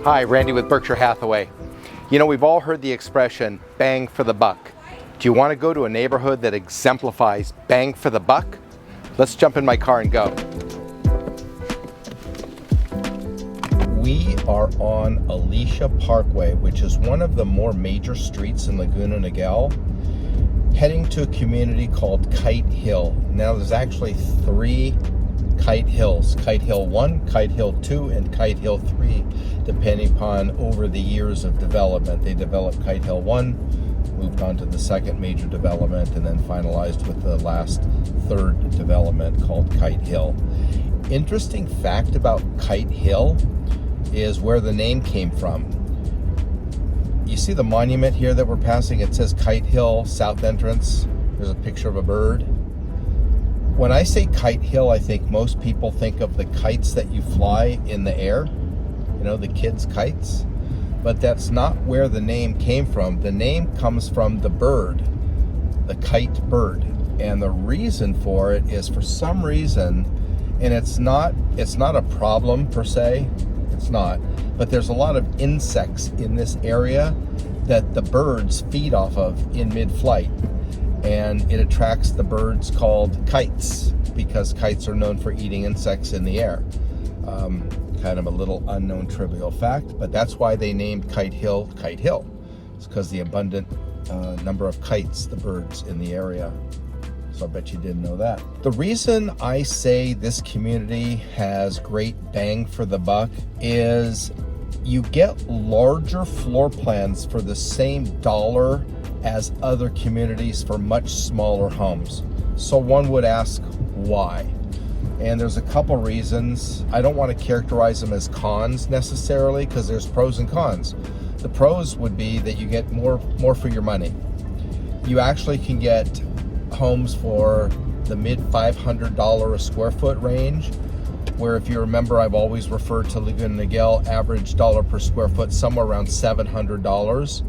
Hi, Randy with Berkshire Hathaway. You know, we've all heard the expression, bang for the buck. Do you want to go to a neighborhood that exemplifies bang for the buck? Let's jump in my car and go. We are on Alicia Parkway, which is one of the more major streets in Laguna Niguel, heading to a community called Kite Hill. Now, there's actually 3 Kite Hills, Kite Hill 1, Kite Hill 2, and Kite Hill 3, depending upon over the years of development. They developed Kite Hill 1, moved on to the second major development, and then finalized with the last 3rd development called Kite Hill. Interesting fact about Kite Hill is where the name came from. You see the monument here that we're passing? It says Kite Hill South Entrance. There's a picture of a bird. When I say Kite Hill, I think most people think of the kites that you fly in the air, you know, the kids' kites. But that's not where the name came from. The name comes from the bird, the kite bird. And the reason for it is, for some reason, and it's not a problem per se, it's not, but there's a lot of insects in this area that the birds feed off of in mid-flight. And it attracts the birds called kites, because kites are known for eating insects in the air. Kind of a little unknown trivial fact, but that's why they named Kite Hill Kite Hill. It's because the abundant number of kites, the birds in the area. So I bet you didn't know that. The reason I say this community has great bang for the buck is you get larger floor plans for the same dollar as other communities for much smaller homes. So one would ask why? And there's a couple reasons. I don't want to characterize them as cons necessarily, because there's pros and cons. The pros would be that you get more for your money. You actually can get homes for the mid $500 a square foot range, where, if you remember, I've always referred to Laguna Niguel average dollar per square foot somewhere around $700.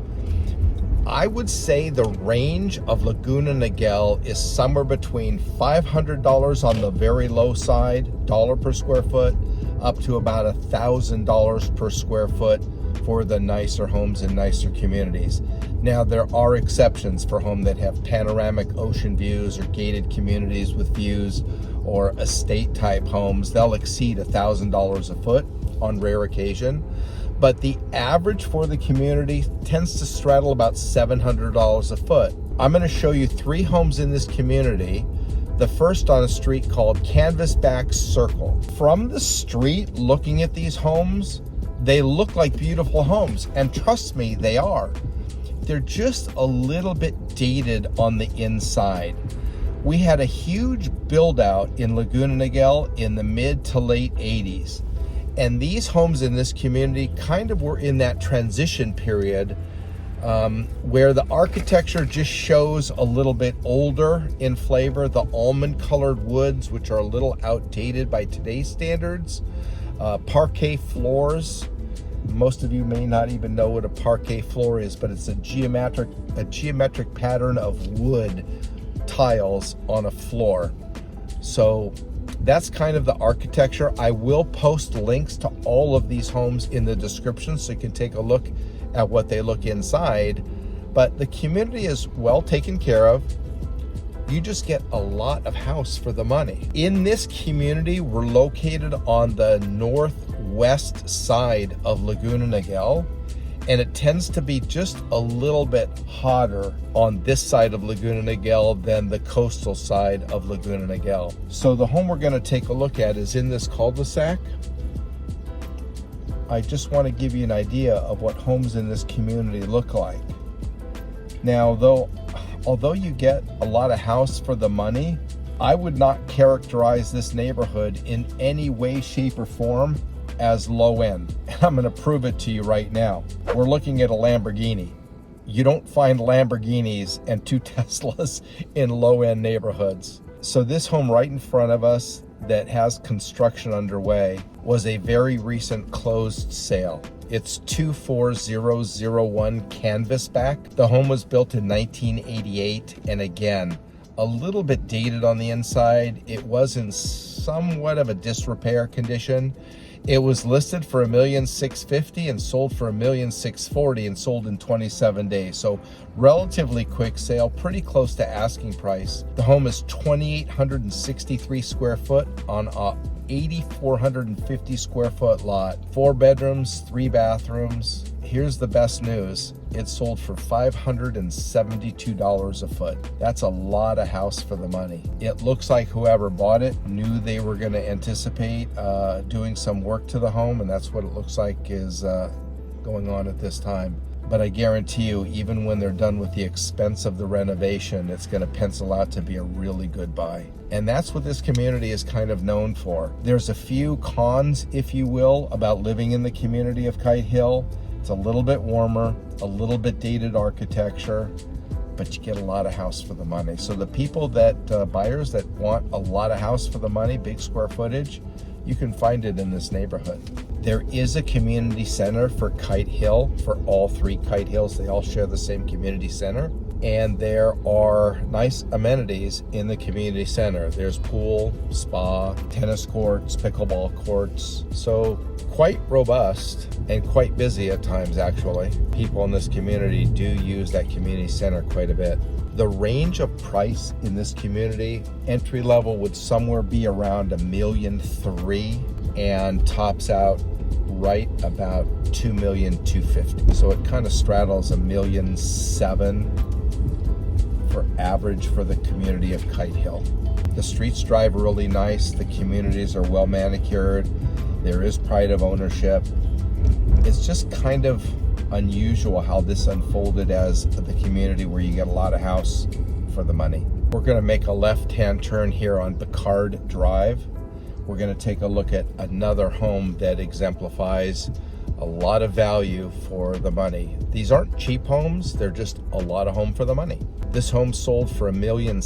I would say the range of Laguna Niguel is somewhere between $500 on the very low side, dollar per square foot, up to about $1,000 per square foot for the nicer homes in nicer communities. Now, there are exceptions for homes that have panoramic ocean views or gated communities with views, or estate type homes. They'll exceed $1,000 a foot on rare occasion. But the average for the community tends to straddle about $700 a foot. I'm going to show you 3 homes in this community. The first on a street called Canvasback Circle. From the street, looking at these homes, they look like beautiful homes, and trust me, they are. They're just a little bit dated on the inside. We had a huge build out in Laguna Niguel in the mid to late 80s. And these homes in this community kind of were in that transition period where the architecture just shows a little bit older in flavor. The almond colored woods, which are a little outdated by today's standards. Parquet floors. Most of you may not even know what a parquet floor is, but it's a geometric pattern of wood tiles on a floor. So that's kind of the architecture. I will post links to all of these homes in the description so you can take a look at what they look inside. But the community is well taken care of. You just get a lot of house for the money. In this community, we're located on the northwest side of Laguna Niguel, and it tends to be just a little bit hotter on this side of Laguna Niguel than the coastal side of Laguna Niguel. So the home we're going to take a look at is in this cul-de-sac. I just want to give you an idea of what homes in this community look like. Now, although you get a lot of house for the money, I would not characterize this neighborhood in any way, shape, or form as low end. I'm going to prove it to you right now. We're looking at a Lamborghini. You don't find Lamborghinis and 2 Teslas in low end neighborhoods. So this home right in front of us that has construction underway was a very recent closed sale. It's 24001 Canvasback. The home was built in 1988, and again, a little bit dated on the inside. It was in somewhat of a disrepair condition. It was listed for $1,650,000 and sold for $1,640,000 and sold in 27 days. So relatively quick sale, pretty close to asking price. The home is 2,863 square foot on a 8,450 square foot lot, 4 bedrooms, 3 bathrooms. Here's the best news. It sold for $572 a foot. That's a lot of house for the money. It looks like whoever bought it knew they were going to anticipate doing some work to the home, and that's what it looks like is going on at this time. But I guarantee you, even when they're done with the expense of the renovation, it's going to pencil out to be a really good buy. And that's what this community is kind of known for. There's a few cons, if you will, about living in the community of Kite Hill. It's a little bit warmer, a little bit dated architecture, but you get a lot of house for the money. So the people that, buyers that want a lot of house for the money, big square footage, you can find it in this neighborhood. There is a community center for Kite Hill, for all 3 Kite Hills. They all share the same community center. And there are nice amenities in the community center. There's pool, spa, tennis courts, pickleball courts. So quite robust and quite busy at times, actually. People in this community do use that community center quite a bit. The range of price in this community, entry level would somewhere be around $1.3 million and tops out right about $2,250,000. So it kind of straddles $1.7 million for average for the community of Kite Hill. The streets drive really nice. The communities are well manicured. There is pride of ownership. It's just kind of unusual how this unfolded as the community where you get a lot of house for the money. We're going to make a left-hand turn here on Picard Drive. We're going to take a look at another home that exemplifies a lot of value for the money. These aren't cheap homes, they're just a lot of home for the money. This home sold for $1.6 million,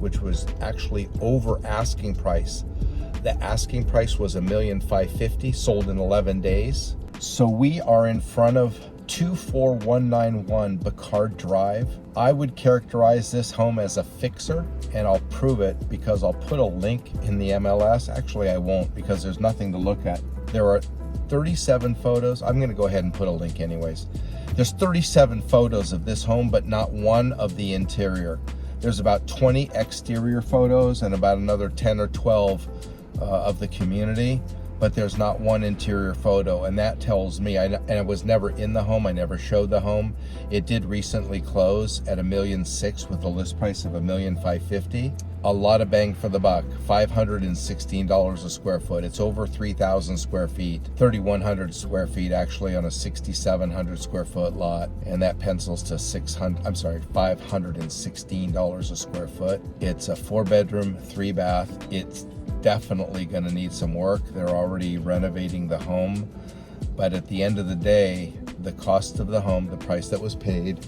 which was actually over asking price. The asking price was $1,550,000, sold in 11 days. So we are in front of 24191 Picard Drive. I would characterize this home as a fixer, and I'll prove it because I'll put a link in the MLS. Actually, I won't, because there's nothing to look at. There are 37 photos. I'm going to go ahead and put a link anyways. There's 37 photos of this home, but not one of the interior. There's about 20 exterior photos and about another 10 or 12 of the community, but there's not one interior photo, and that tells me, and I was never in the home, I never showed the home. It did recently close at $1.6 million with a list price of $1,550,000. A lot of bang for the buck, $516 a square foot. It's over 3,000 square feet, 3,100 square feet actually on a 6,700 square foot lot, and that pencils to $516 a square foot. It's a 4-bedroom, 3-bath. It's definitely going to need some work. They're already renovating the home, but at the end of the day, the cost of the home, the price that was paid,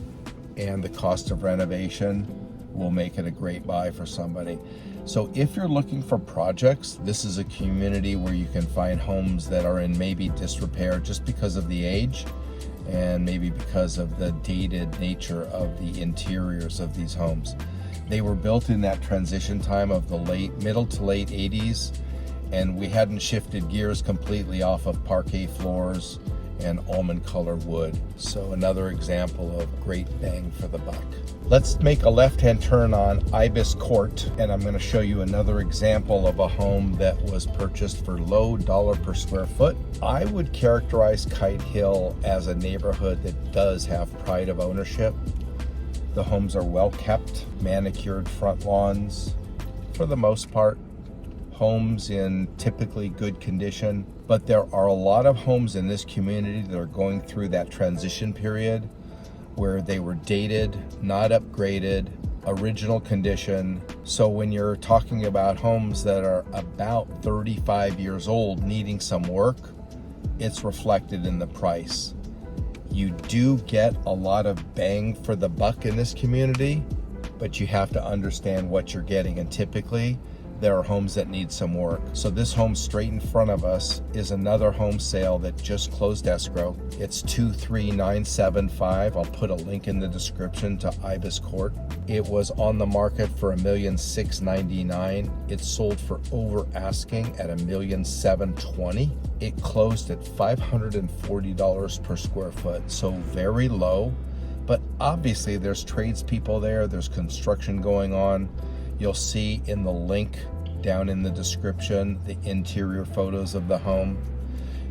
and the cost of renovation will make it a great buy for somebody. So if you're looking for projects, this is a community where you can find homes that are in maybe disrepair just because of the age and maybe because of the dated nature of the interiors of these homes. They were built in that transition time of the middle to late 80s, and we hadn't shifted gears completely off of parquet floors and almond color wood. So another example of great bang for the buck. Let's make a left-hand turn on Ibis Court, and I'm going to show you another example of a home that was purchased for low dollar per square foot. I would characterize Kite Hill as a neighborhood that does have pride of ownership. The homes are well kept, manicured front lawns for the most part, homes in typically good condition, but there are a lot of homes in this community that are going through that transition period where they were dated, not upgraded, original condition. So when you're talking about homes that are about 35 years old needing some work, it's reflected in the price. You do get a lot of bang for the buck in this community, but you have to understand what you're getting. And typically, there are homes that need some work. So this home straight in front of us is another home sale that just closed escrow. It's 23975. I'll put a link in the description to Ibis Court. It was on the market for $1,699,000. It sold for over asking at $1,720,000. It closed at $540 per square foot, so very low. But obviously there's tradespeople there, there's construction going on. You'll see in the link down in the description the interior photos of the home.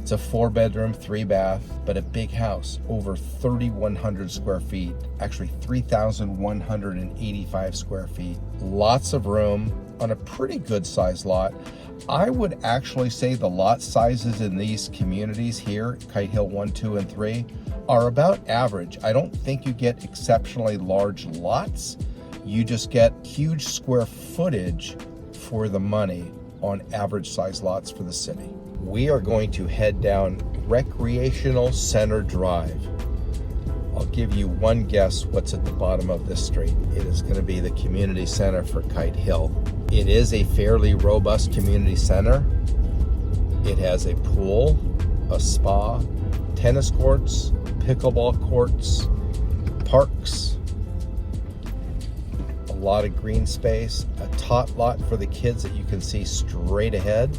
It's a 4-bedroom, 3-bath, but a big house, over 3,100 square feet, actually 3,185 square feet. Lots of room on a pretty good sized lot. I would actually say the lot sizes in these communities here, Kite Hill 1, 2, and 3, are about average. I don't think you get exceptionally large lots. You just get huge square footage for the money on average size lots for the city. We are going to head down Recreational Center Drive. I'll give you one guess what's at the bottom of this street. It is going to be the community center for Kite Hill. It is a fairly robust community center. It has a pool, a spa, tennis courts, pickleball courts, parks, a lot of green space, a tot lot for the kids that you can see straight ahead.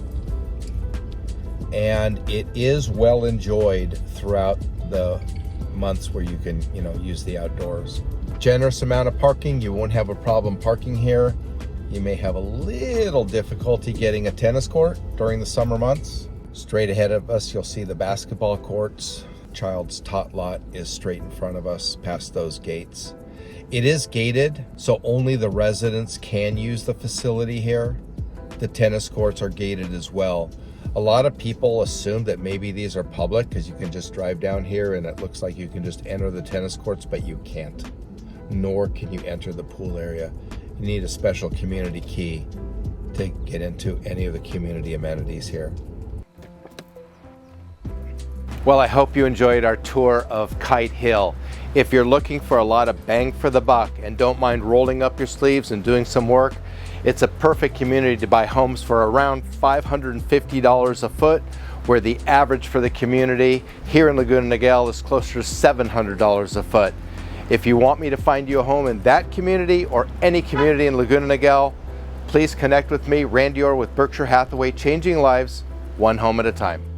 And it is well enjoyed throughout the months where you can, use the outdoors. Generous amount of parking. You won't have a problem parking here. You may have a little difficulty getting a tennis court during the summer months. Straight ahead of us, you'll see the basketball courts. Child's tot lot is straight in front of us past those gates. It is gated, so only the residents can use the facility here. The tennis courts are gated as well. A lot of people assume that maybe these are public because you can just drive down here and it looks like you can just enter the tennis courts, but you can't. Nor can you enter the pool area. You need a special community key to get into any of the community amenities here. Well, I hope you enjoyed our tour of Kite Hill. If you're looking for a lot of bang for the buck and don't mind rolling up your sleeves and doing some work, it's a perfect community to buy homes for around $550 a foot, where the average for the community here in Laguna Niguel is closer to $700 a foot. If you want me to find you a home in that community or any community in Laguna Niguel, please connect with me, Randy Ora with Berkshire Hathaway, changing lives one home at a time.